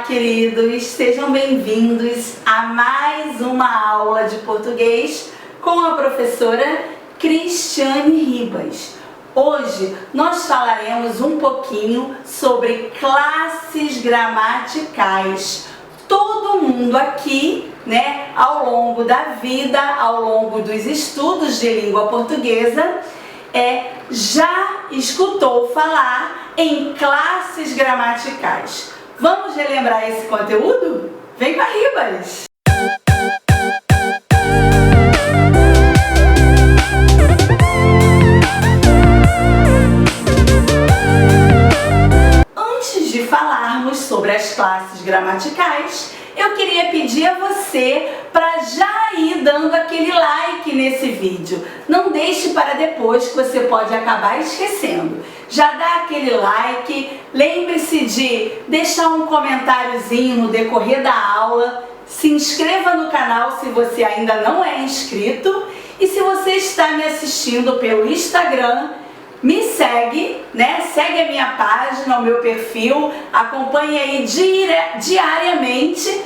queridos, sejam bem-vindos a mais uma aula de português com a professora Cristiane Ribas. Hoje nós falaremos um pouquinho sobre classes gramaticais. Todo mundo aqui, ao longo da vida, ao longo dos estudos de língua portuguesa, já escutou falar em classes gramaticais. Vamos relembrar esse conteúdo? Vem com a Ribas! Antes de falarmos sobre as classes gramaticais, eu queria pedir a você para já ir dando aquele like nesse vídeo. Não deixe para depois, que você pode acabar esquecendo. Já dá aquele like, lembre-se de deixar um comentáriozinho no decorrer da aula, se inscreva no canal se você ainda não é inscrito e se você está me assistindo pelo Instagram, me segue, segue a minha página, o meu perfil, acompanhe aí diariamente,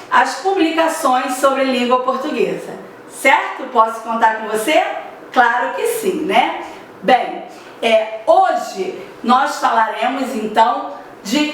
as publicações sobre língua portuguesa. Certo? Posso contar com você? Claro que sim, Bem, hoje nós falaremos então de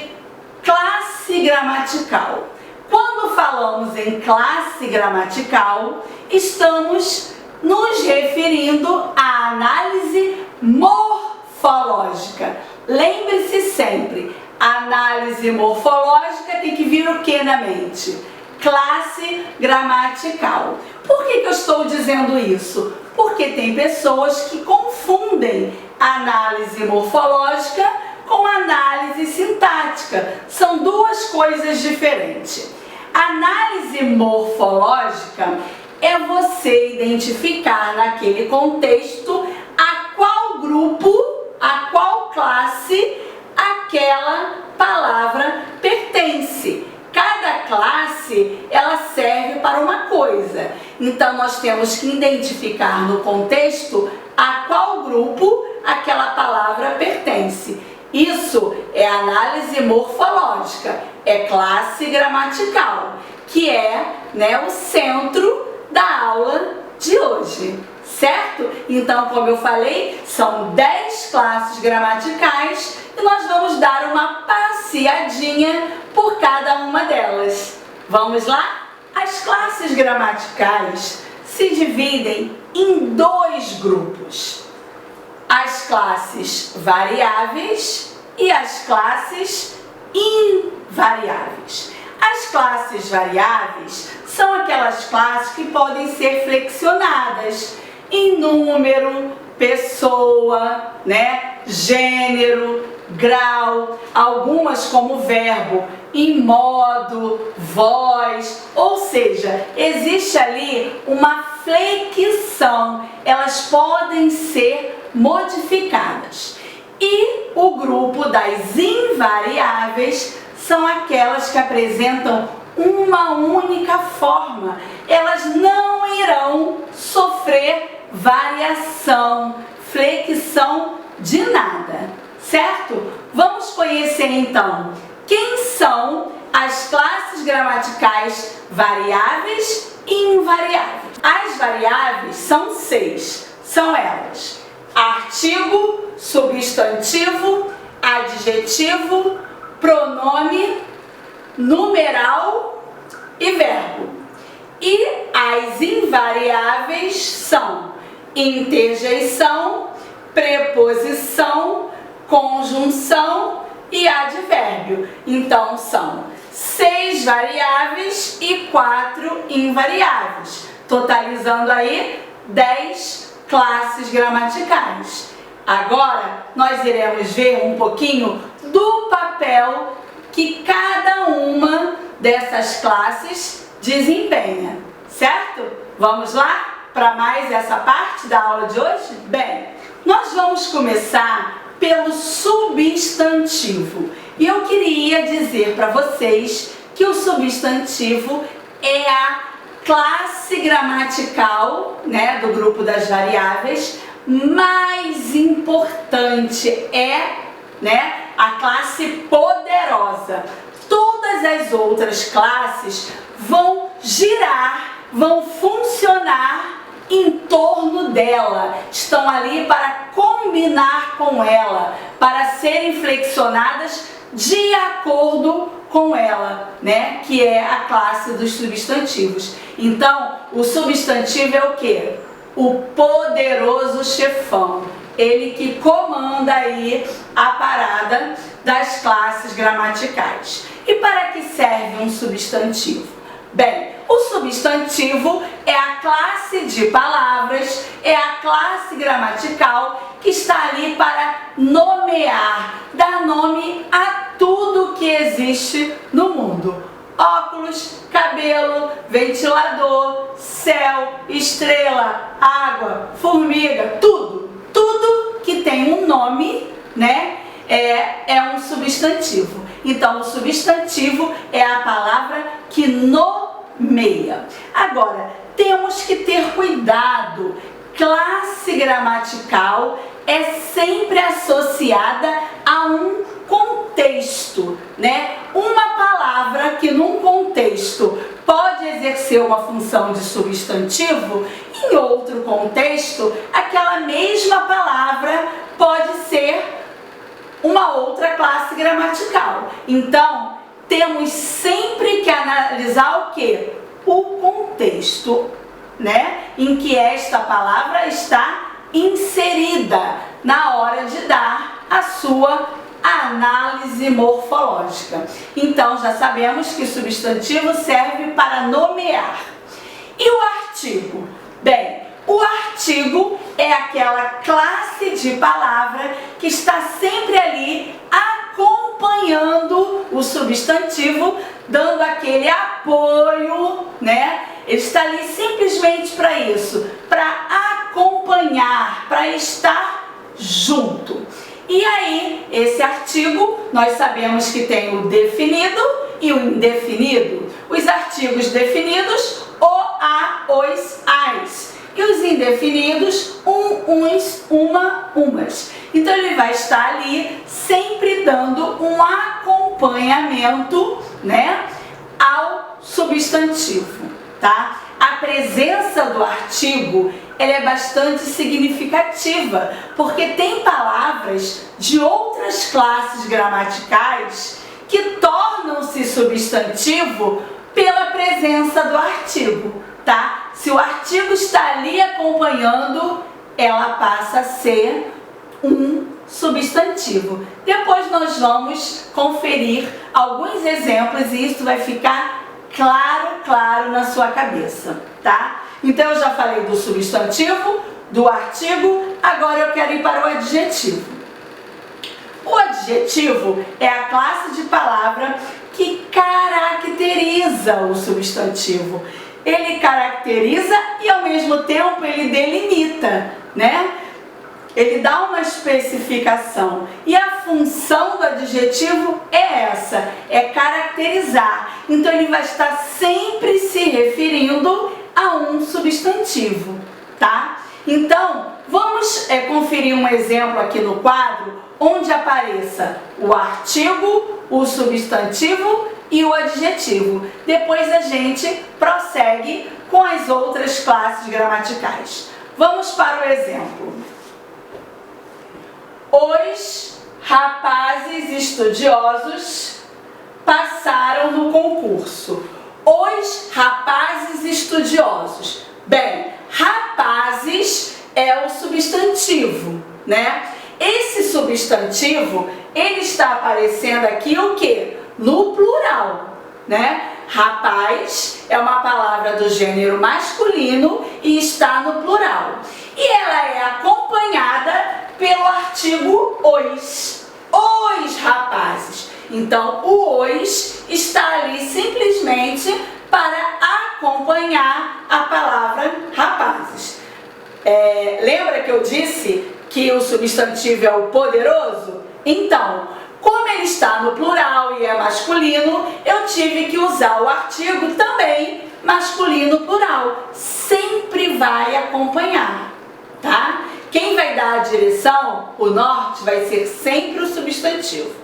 classe gramatical. Quando falamos em classe gramatical, estamos nos referindo à análise morfológica. Lembre-se sempre, análise morfológica tem que vir o que na mente? Classe gramatical. Por que eu estou dizendo isso? Porque tem pessoas que confundem análise morfológica com análise sintática. São duas coisas diferentes. Análise morfológica é você identificar naquele contexto a qual grupo, a qual classe aquela palavra pertence. Cada classe, ela serve para uma coisa. Então, nós temos que identificar no contexto a qual grupo aquela palavra pertence. Isso é análise morfológica, é classe gramatical, que é o centro da aula de hoje, certo? Então, como eu falei, são 10 classes gramaticais e nós vamos dar uma passeadinha por cada uma delas. Vamos lá? As classes gramaticais se dividem em dois grupos: as classes variáveis e as classes invariáveis. As classes variáveis são aquelas classes que podem ser flexionadas em número, pessoa, gênero, grau, algumas como verbo, em modo, voz, ou seja, existe ali uma flexão, elas podem ser modificadas. E o grupo das invariáveis são aquelas que apresentam uma única forma, elas não irão sofrer variação, flexão de nada, certo? Vamos conhecer então quem são as classes gramaticais variáveis e invariáveis. As variáveis são 6, são elas: artigo, substantivo, adjetivo, pronome, numeral e verbo. E as invariáveis são interjeição, preposição, conjunção e advérbio. Então são 6 variáveis e 4 invariáveis, totalizando aí 10 classes gramaticais. Agora nós iremos ver um pouquinho do papel que cada uma dessas classes desempenha, certo? Vamos lá para mais essa parte da aula de hoje? Bem, nós vamos começar pelo substantivo. E eu queria dizer para vocês que o substantivo é a classe gramatical, do grupo das variáveis, mais importante, a classe poderosa. Todas todas as outras classes vão girar, vão funcionar em torno dela, estão ali para combinar com ela, para serem flexionadas de acordo com ela, né? Que é a classe dos substantivos. Então, o substantivo é o quê? O poderoso chefão, ele que comanda aí a parada das classes gramaticais. E para que serve um substantivo? Bem, o substantivo é a classe de palavras, é a classe gramatical que está ali para nomear, dar nome a tudo que existe no mundo. Óculos, cabelo, ventilador, céu, estrela, água, formiga, tudo. Tudo que tem um nome, né, é um substantivo. Então, o substantivo é a palavra que nomeia. Agora, temos que ter cuidado. Classe gramatical é sempre associada a um contexto, né? Uma palavra que num contexto pode exercer uma função de substantivo, em outro contexto, aquela mesma palavra pode ser uma outra classe gramatical. Então, temos sempre que analisar o quê? O contexto, né, em que esta palavra está inserida na hora de dar a sua análise morfológica. Então, já sabemos que substantivo serve para nomear. E o artigo? Bem, o artigo é aquela classe de palavra que está sempre ali acompanhando o substantivo, dando aquele apoio, né? Ele está ali simplesmente para isso, para acompanhar, para estar junto. E aí, esse artigo, nós sabemos que tem o definido e o indefinido. Os artigos definidos, o, a, os, as. E os indefinidos, uns, uma, umas. Então, ele vai estar ali sempre dando um acompanhamento, né, ao substantivo, tá? A presença do artigo, ela é bastante significativa, porque tem palavras de outras classes gramaticais que tornam-se substantivo pela presença do artigo, tá? Se o artigo está ali acompanhando, ela passa a ser um substantivo. Depois nós vamos conferir alguns exemplos e isso vai ficar claro na sua cabeça, tá? Então eu já falei do substantivo, do artigo, agora eu quero ir para o adjetivo. O adjetivo é a classe de palavra que caracteriza o substantivo. Ele caracteriza e ao mesmo tempo ele delimita, né? Ele dá uma especificação. E a função do adjetivo é essa, é caracterizar. Então ele vai estar sempre se referindo a um substantivo, tá? Então, vamos conferir um exemplo aqui no quadro, onde apareça o artigo, o substantivo e o adjetivo. Depois a gente prossegue com as outras classes gramaticais. Vamos para o exemplo. Os rapazes estudiosos passaram no concurso. Os rapazes estudiosos. Bem, rapazes é o substantivo, né? Esse substantivo, ele está aparecendo aqui o quê? No plural, né? Rapaz é uma palavra do gênero masculino e está no plural. E ela é acompanhada pelo artigo os. Os rapazes. Então, o os está ali simplesmente para acompanhar a palavra rapazes. Lembra que eu disse que o substantivo é o poderoso? Então, como ele está no plural e é masculino, eu tive que usar o artigo também masculino plural. Sempre vai acompanhar, tá? Quem vai dar a direção, o norte, vai ser sempre o substantivo.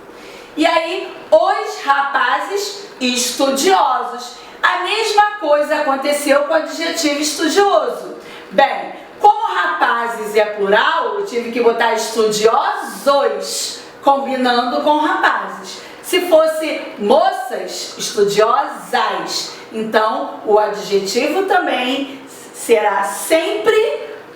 E aí, os rapazes estudiosos. A mesma coisa aconteceu com o adjetivo estudioso. Bem, como rapazes é plural, eu tive que botar estudiosos, combinando com rapazes. Se fosse moças, estudiosas. Então, o adjetivo também será sempre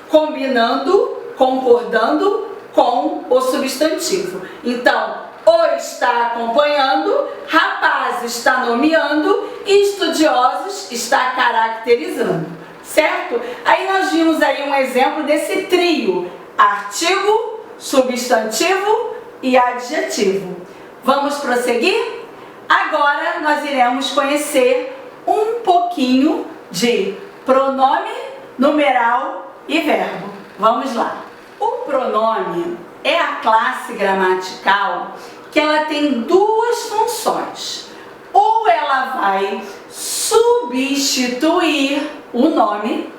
combinando, concordando com o substantivo. Então, o está acompanhando, rapaz está nomeando e estudiosos está caracterizando, certo? Aí nós vimos aí um exemplo desse trio: artigo, substantivo e adjetivo. Vamos prosseguir? Agora nós iremos conhecer um pouquinho de pronome, numeral e verbo. Vamos lá. O pronome é a classe gramatical que ela tem duas funções. Ou ela vai substituir o nome,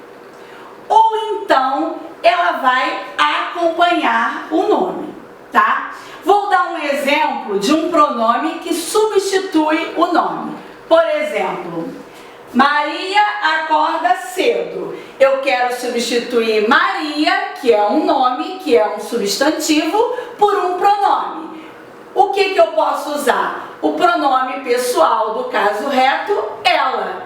ou então ela vai acompanhar o nome, tá? Vou dar um exemplo de um pronome que substitui o nome. Por exemplo, Maria acorda cedo. Eu quero substituir Maria, que é um nome, que é um substantivo, por um pronome. O que eu posso usar? O pronome pessoal do caso reto, ela.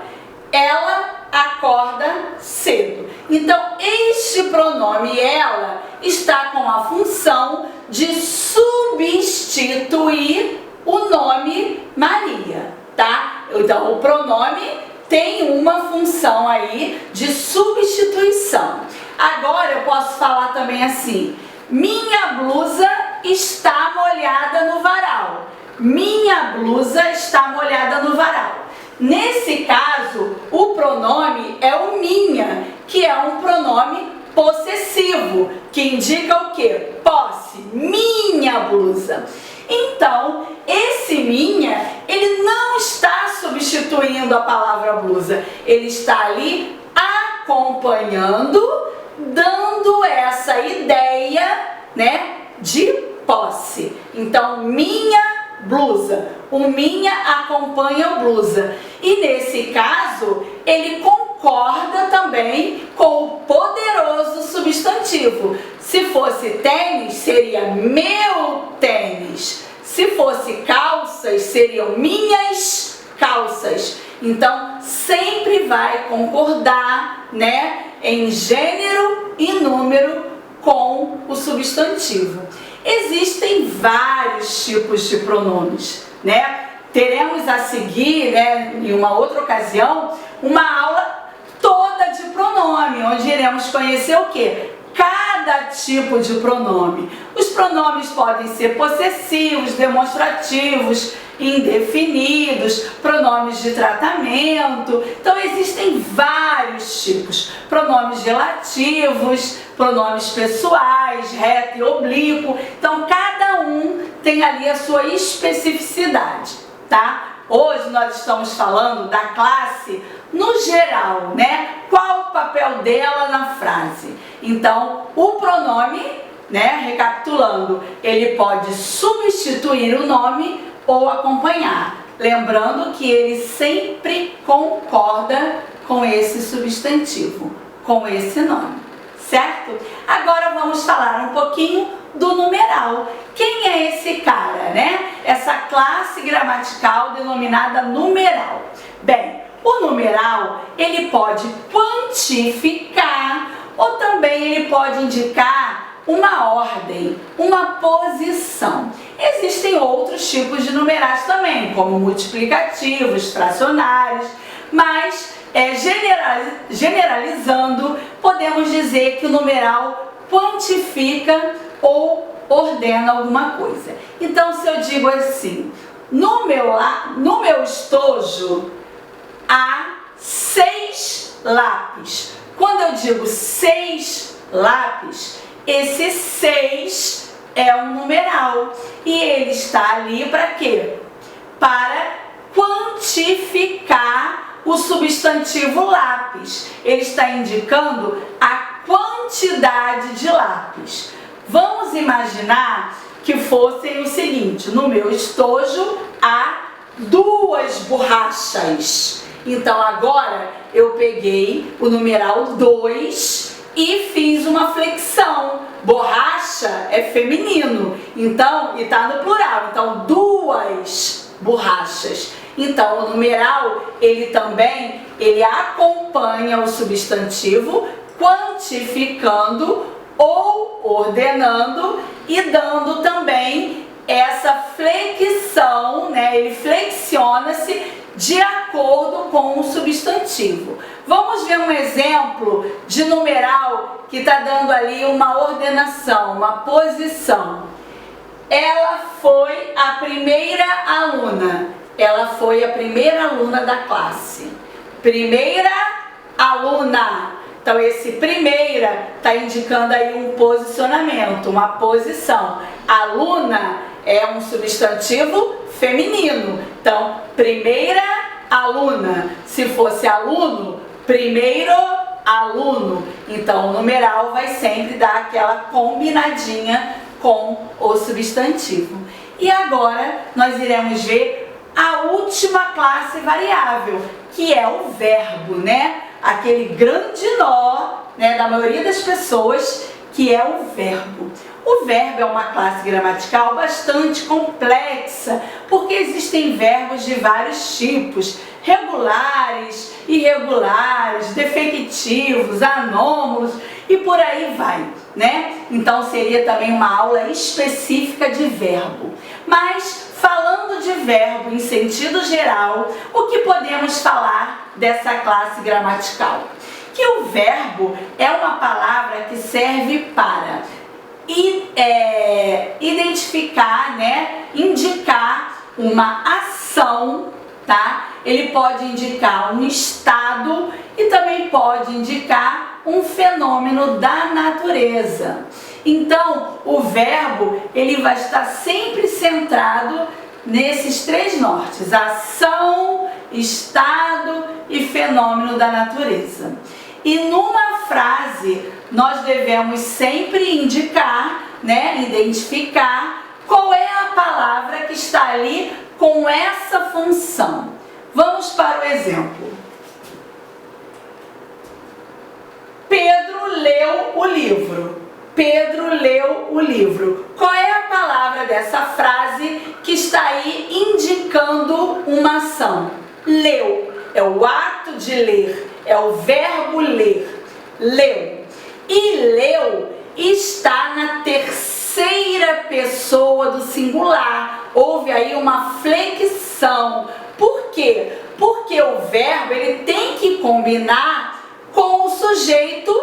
Ela acorda cedo. Então, este pronome ela está com a função de substituir o nome Maria, tá? Então, o pronome tem uma função aí de substituição. Agora eu posso falar também assim: minha blusa está molhada no varal. Minha blusa está molhada no varal. Nesse caso, o pronome é o minha, que é um pronome possessivo, que indica o quê? Posse, minha blusa. Então, esse minha, ele não está substituindo a palavra blusa, ele está ali acompanhando, dando essa ideia, né, de posse. Então, minha blusa, o minha acompanha o blusa. E nesse caso, ele concorda também com o poderoso substantivo. Se fosse tênis, seria meu tênis. Se fosse calças, seriam minhas calças. Então, sempre vai concordar, né, em gênero e número com o substantivo. Existem vários tipos de pronomes, né? Teremos a seguir, né, em uma outra ocasião, uma aula toda de pronome, onde iremos conhecer o quê? Cada tipo de pronome. Os pronomes podem ser possessivos, demonstrativos, indefinidos, pronomes de tratamento. Então existem vários tipos. Pronomes relativos, pronomes pessoais, reto e oblíquo. Então cada um tem ali a sua especificidade, tá? Hoje nós estamos falando da classe no geral, né? Qual o papel dela na frase? Então, o pronome, né, recapitulando, ele pode substituir o nome ou acompanhar. Lembrando que ele sempre concorda com esse substantivo, com esse nome, certo? Agora vamos falar um pouquinho do numeral. Quem é esse cara, né? Essa classe gramatical denominada numeral. Bem, o numeral, ele pode quantificar ou também ele pode indicar uma ordem, uma posição. Existem outros tipos de numerais também, como multiplicativos, fracionários, mas generalizando, podemos dizer que o numeral quantifica ou ordena alguma coisa. Então, se eu digo assim, no meu estojo há 6 lápis. Quando eu digo 6 lápis, esse 6 é um numeral. E ele está ali para quê? Para quantificar o substantivo lápis. Ele está indicando a quantidade de lápis. Vamos imaginar que fossem o seguinte: no meu estojo há 2 borrachas. Então agora eu peguei o numeral 2 e fiz uma flexão. Borracha é feminino, então, e tá no plural, então 2 borrachas. Então o numeral, ele acompanha o substantivo, quantificando ou ordenando e dando também essa flexão, né? Ele flexiona-se de acordo com o substantivo. Vamos ver um exemplo de numeral que está dando ali uma ordenação, uma posição. Ela foi a primeira aluna. Ela foi a primeira aluna da classe. Primeira aluna. Então esse primeira está indicando aí um posicionamento, uma posição. Aluna é um substantivo feminino. Então, primeira aluna. Se fosse aluno, primeiro aluno. Então o numeral vai sempre dar aquela combinadinha com o substantivo. E agora nós iremos ver a última classe variável, que é o verbo, né? Aquele grande nó, né, da maioria das pessoas, que é o verbo. O verbo é uma classe gramatical bastante complexa, porque existem verbos de vários tipos: regulares, irregulares, definitivos, anômalos e por aí vai, né? Então seria também uma aula específica de verbo. Mas falando de verbo em sentido geral, o que podemos falar dessa classe gramatical? Que o verbo é uma palavra que serve para identificar, né, indicar uma ação, tá? Ele pode indicar um estado e também pode indicar um fenômeno da natureza. Então, o verbo, ele vai estar sempre centrado nesses 3 nortes: ação, estado e fenômeno da natureza. E numa frase, nós devemos sempre indicar, né, identificar qual é a palavra que está ali com essa função. Vamos para o exemplo. Pedro leu o livro. Pedro leu o livro. Qual é a palavra dessa frase que está aí indicando uma ação? Leu. É o ato de ler. É o verbo ler. Leu. E leu está na terceira pessoa do singular. Houve aí uma flexão. Por quê? Porque o verbo, ele tem que combinar com o sujeito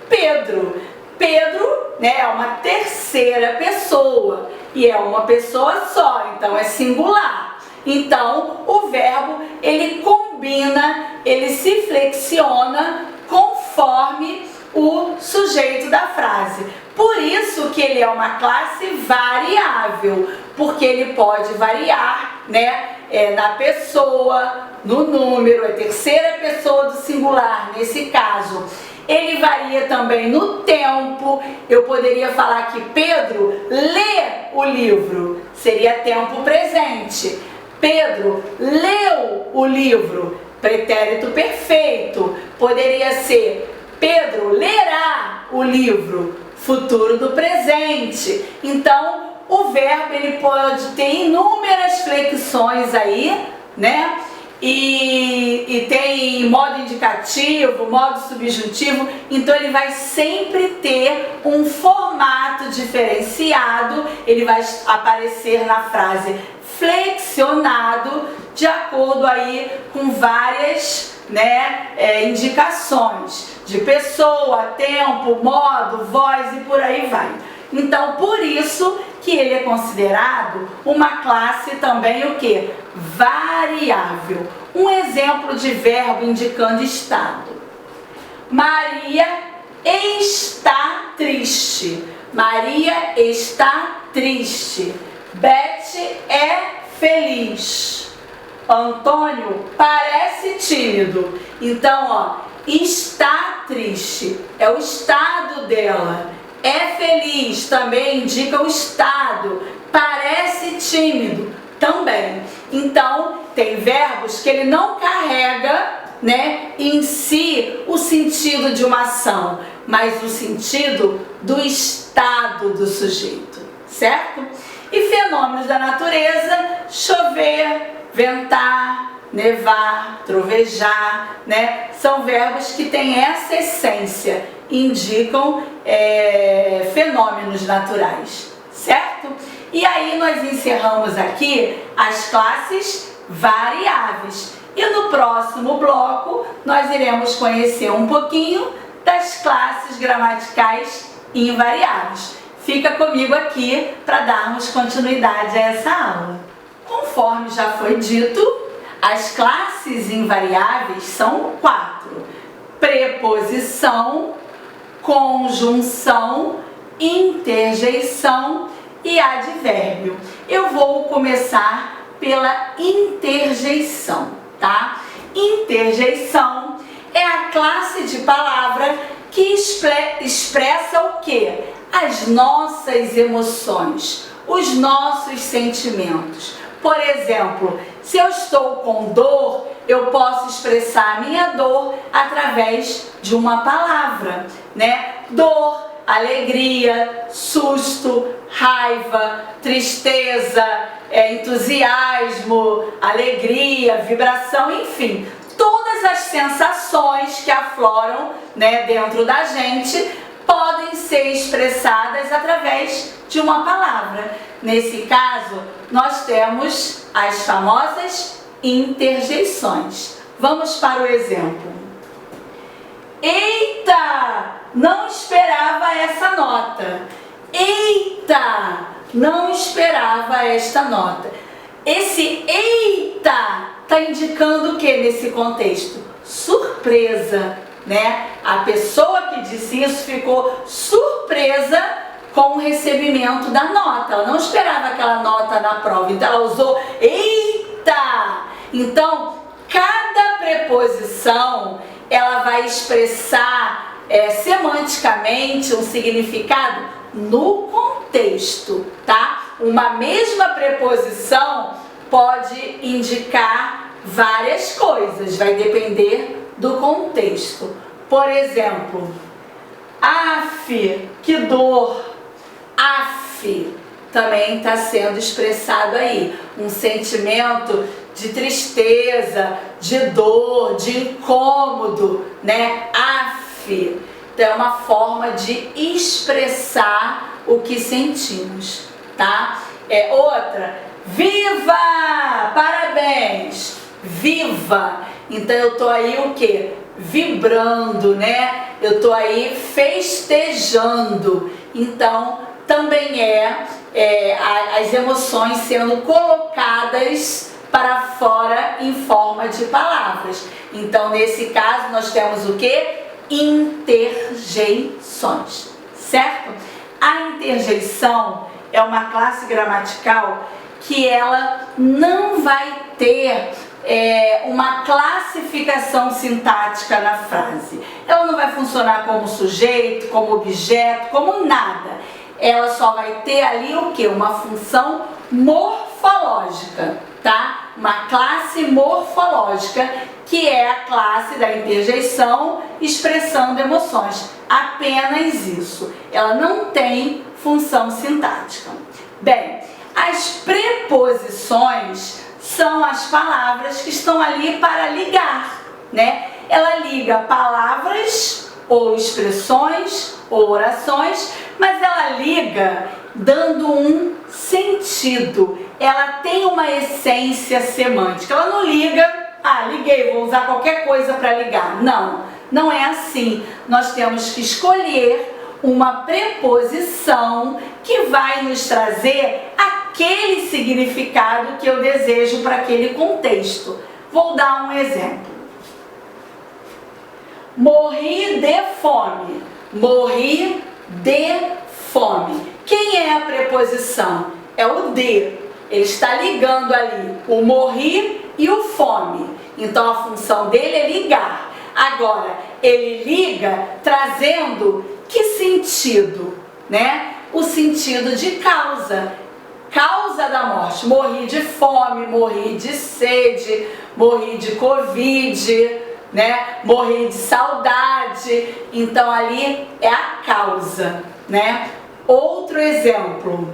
Pedro. Pedro, né, é uma terceira pessoa e é uma pessoa só, então é singular. Então o verbo, ele combina, ele se flexiona conforme o sujeito da frase. Por isso que ele é uma classe variável, porque ele pode variar, né, na pessoa, no número, é terceira pessoa do singular nesse caso. Ele varia também no tempo. Eu poderia falar que Pedro lê o livro, seria tempo presente. Pedro leu o livro, pretérito perfeito. Poderia ser Pedro lerá o livro, futuro do presente. Então, o verbo, ele pode ter inúmeras flexões aí, né? E tem modo indicativo, modo subjuntivo, então ele vai sempre ter um formato diferenciado, ele vai aparecer na frase flexionado de acordo aí com várias, né, indicações de pessoa, tempo, modo, voz e por aí vai. Então, por isso que ele é considerado uma classe também o quê? Variável. Um exemplo de verbo indicando estado. Maria está triste. Maria está triste. Beth é feliz. Antônio parece tímido. Então, ó, está triste. É o estado dela. É feliz também indica o estado. Parece tímido também. Então, tem verbos que ele não carrega, né, em si o sentido de uma ação, mas o sentido do estado do sujeito, certo? E fenômenos da natureza: chover, ventar, nevar, trovejar, né? São verbos que têm essa essência, indicam fenômenos naturais, certo? E aí nós encerramos aqui as classes variáveis. E no próximo bloco nós iremos conhecer um pouquinho das classes gramaticais invariáveis. Fica comigo aqui para darmos continuidade a essa aula. Conforme já foi dito, as classes invariáveis são 4: preposição, conjunção, interjeição e advérbio. Eu vou começar pela interjeição, tá? Interjeição é a classe de palavra que expressa o quê? As nossas emoções, os nossos sentimentos. Por exemplo, se eu estou com dor, eu posso expressar a minha dor através de uma palavra, né? Dor, alegria, susto, raiva, tristeza, entusiasmo, alegria, vibração, enfim, todas as sensações que afloram, né, dentro da gente podem ser expressadas através de uma palavra. Nesse caso, nós temos as famosas interjeições. Vamos para o exemplo. Eita! Não esperava essa nota. Eita! Não esperava esta nota. Esse eita está indicando o que nesse contexto? Surpresa, né? A pessoa que disse isso ficou surpresa com o recebimento da nota. Ela não esperava aquela nota na prova, então ela usou eita. Então, cada preposição ela vai expressar semanticamente um significado no contexto, tá? Uma mesma preposição pode indicar várias coisas, vai depender do contexto. Por exemplo, af, que dor, af, também está sendo expressado aí um sentimento de tristeza, de dor, de incômodo, né? Af. Então é uma forma de expressar o que sentimos, tá? Outra, viva! Parabéns! Viva! Então eu tô aí o quê? Vibrando, né? Eu tô aí festejando. Então também as emoções sendo colocadas para fora em forma de palavras. Então nesse caso nós temos o quê? Interjeições, certo? A interjeição é uma classe gramatical que ela não vai ter uma classificação sintática na frase. Ela não vai funcionar como sujeito, como objeto, como nada. Ela só vai ter ali o quê? Uma função morfológica, tá? Uma classe morfológica, que é a classe da interjeição expressando emoções. Apenas isso. Ela não tem função sintática. Bem, as preposições são as palavras que estão ali para ligar, né? Ela liga palavras ou expressões ou orações, mas ela liga dando um sentido. Ela tem uma essência semântica. Ela não liga, liguei, vou usar qualquer coisa para ligar. Não, não é assim. Nós temos que escolher uma preposição que vai nos trazer aquele significado que eu desejo para aquele contexto. Vou dar um exemplo. Morri de fome. Morri de fome. Quem é a preposição? É o de. Ele está ligando ali o morri e o fome. Então a função dele é ligar. Agora, ele liga trazendo que sentido? né, o sentido de causa. Causa da morte. Morri de fome, morri de sede, morri de Covid, né, morri de saudade. Então ali é a causa, né? Outro exemplo,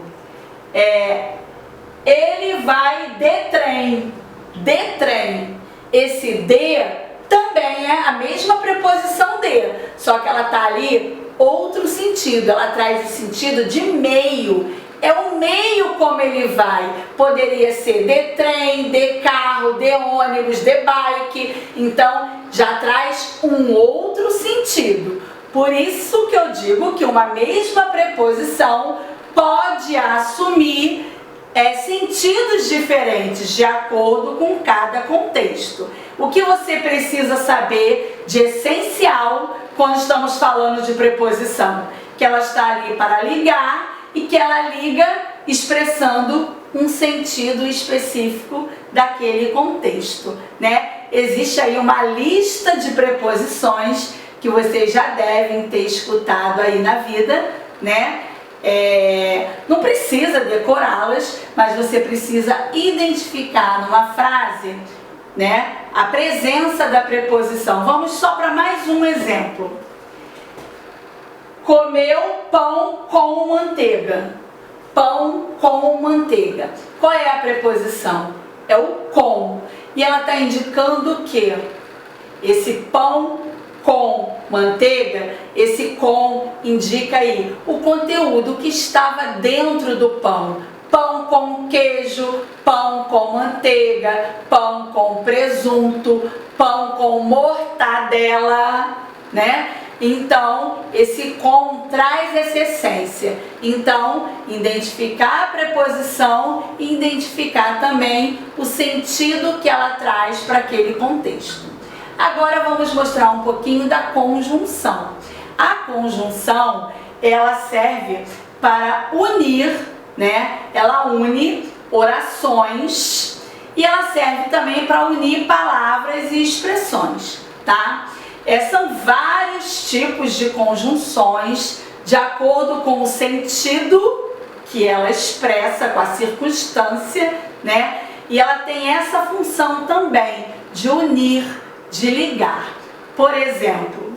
ele vai de trem. De trem. Esse de também é a mesma preposição de, só que ela tá ali outro sentido, ela traz o sentido de meio. É o meio como ele vai. Poderia ser de trem, de carro, de ônibus, de bike. Então já traz um outro sentido. Por isso que eu digo que uma mesma preposição pode assumir sentidos diferentes de acordo com cada contexto. O que você precisa saber de essencial quando estamos falando de preposição? Que ela está ali para ligar e que ela liga expressando um sentido específico daquele contexto, né? Existe aí uma lista de preposições que vocês já devem ter escutado aí na vida, né? Não precisa decorá-las, mas você precisa identificar numa frase, né, a presença da preposição. Vamos só para mais um exemplo. Comeu pão com manteiga. Pão com manteiga. Qual é a preposição? É o com. E ela está indicando o quê? Esse pão com manteiga, esse com indica aí o conteúdo que estava dentro do pão. Pão com queijo, pão com manteiga, pão com presunto, pão com mortadela, né? Então, esse com traz essa essência. Então, identificar a preposição e identificar também o sentido que ela traz para aquele contexto. Agora vamos mostrar um pouquinho da conjunção. A conjunção, ela serve para unir, né? Ela une orações e ela serve também para unir palavras e expressões, tá? São vários tipos de conjunções de acordo com o sentido que ela expressa, com a circunstância, né? E ela tem essa função também de unir, de ligar. Por exemplo,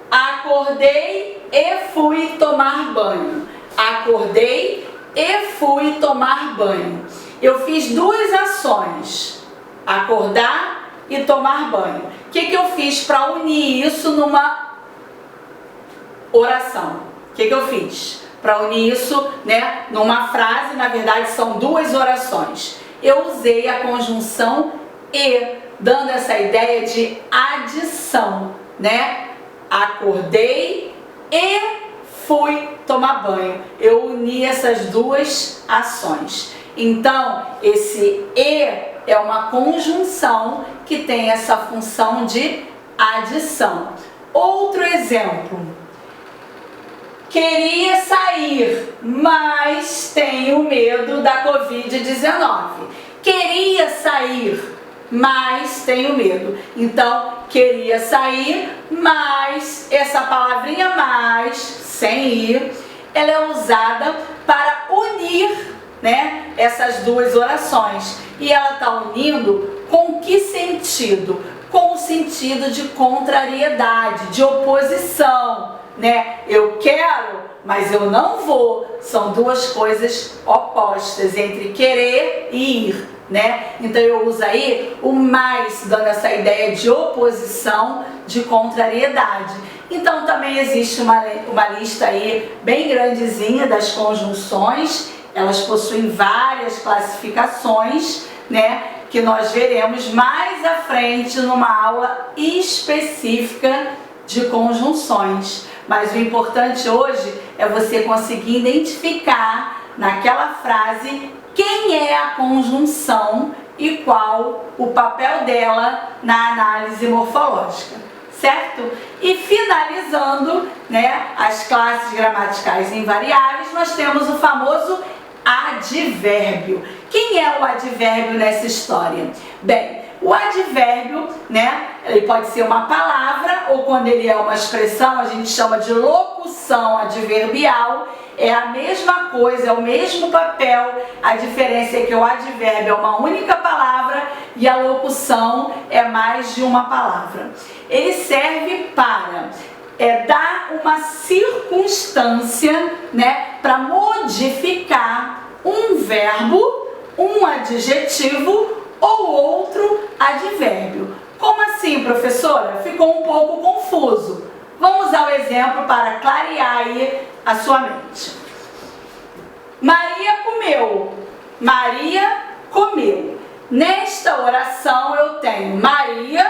acordei e fui tomar banho. Acordei e fui tomar banho. Eu fiz duas ações, acordar e tomar banho. O que eu fiz para unir isso numa oração? O que eu fiz para unir isso, né, numa frase? Na verdade são duas orações. Eu usei a conjunção e, dando essa ideia de adição, né? Acordei e fui tomar banho. Eu uni essas duas ações. Então, esse e é uma conjunção que tem essa função de adição. Outro exemplo. Queria sair, mas tenho medo da Covid-19. Queria sair, mas tenho medo. Então, queria sair, mas essa palavrinha mais, sem ir, ela é usada para unir, né, essas duas orações. E ela está unindo com que sentido? Com o sentido de contrariedade, de oposição, né? Eu quero, mas eu não vou. São duas coisas opostas entre querer e ir, né? Então eu uso aí o mais, dando essa ideia de oposição, de contrariedade. Então também existe uma lista aí bem grandezinha das conjunções. Elas possuem várias classificações, né, que nós veremos mais à frente numa aula específica de conjunções. Mas o importante hoje é você conseguir identificar naquela frase quem é a conjunção e qual o papel dela na análise morfológica, certo? E finalizando, né, as classes gramaticais invariáveis, nós temos o famoso advérbio. Quem é o advérbio nessa história? Bem, O advérbio, né, ele pode ser uma palavra ou quando ele é uma expressão, a gente chama de locução adverbial. É a mesma coisa, é o mesmo papel, a diferença é que o advérbio é uma única palavra e a locução é mais de uma palavra. Ele serve para dar uma circunstância, né, para modificar um verbo, um adjetivo ou outro advérbio. Como assim, professora? Ficou um pouco confuso. Vamos ao exemplo para clarear aí a sua mente. Maria comeu. Maria comeu. Nesta oração eu tenho Maria,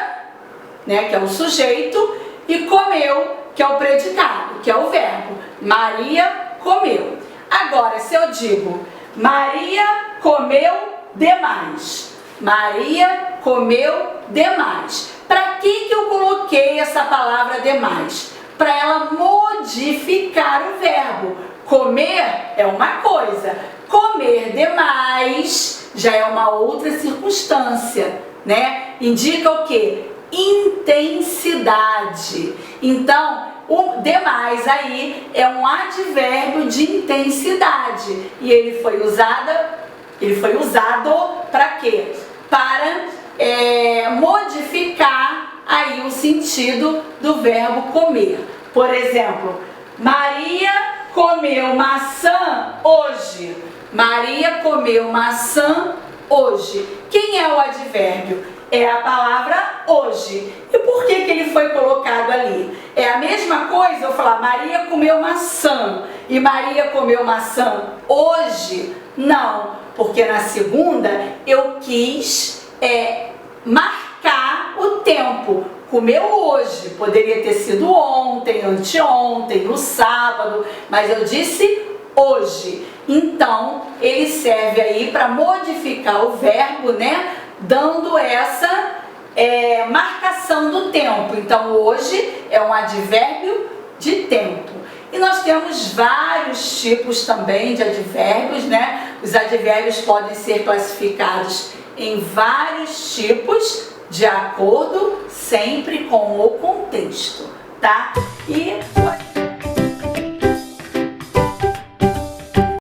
né, que é o sujeito, e comeu, que é o predicado, que é o verbo. Maria comeu. Agora, se eu digo Maria comeu demais. Maria comeu demais. Para que eu coloquei essa palavra demais? Para ela modificar o verbo. Comer é uma coisa, comer demais já é uma outra circunstância, né? Indica o quê? Intensidade. Então, o demais aí é um advérbio de intensidade e ele foi usado para quê? Para modificar aí o sentido do verbo comer. Por exemplo, Maria comeu maçã hoje. Maria comeu maçã hoje. Quem é o advérbio? É a palavra hoje. E por que ele foi colocado ali? É a mesma coisa eu falar Maria comeu maçã e Maria comeu maçã hoje? Não, porque na segunda eu quis marcar o tempo. Comeu hoje, poderia ter sido ontem, anteontem, no sábado, mas eu disse hoje. Então, ele serve aí para modificar o verbo, né? Dando essa marcação do tempo. Então, hoje é um advérbio de tempo. E nós temos vários tipos também de advérbios, né? Os advérbios podem ser classificados em vários tipos, de acordo sempre com o contexto, tá? E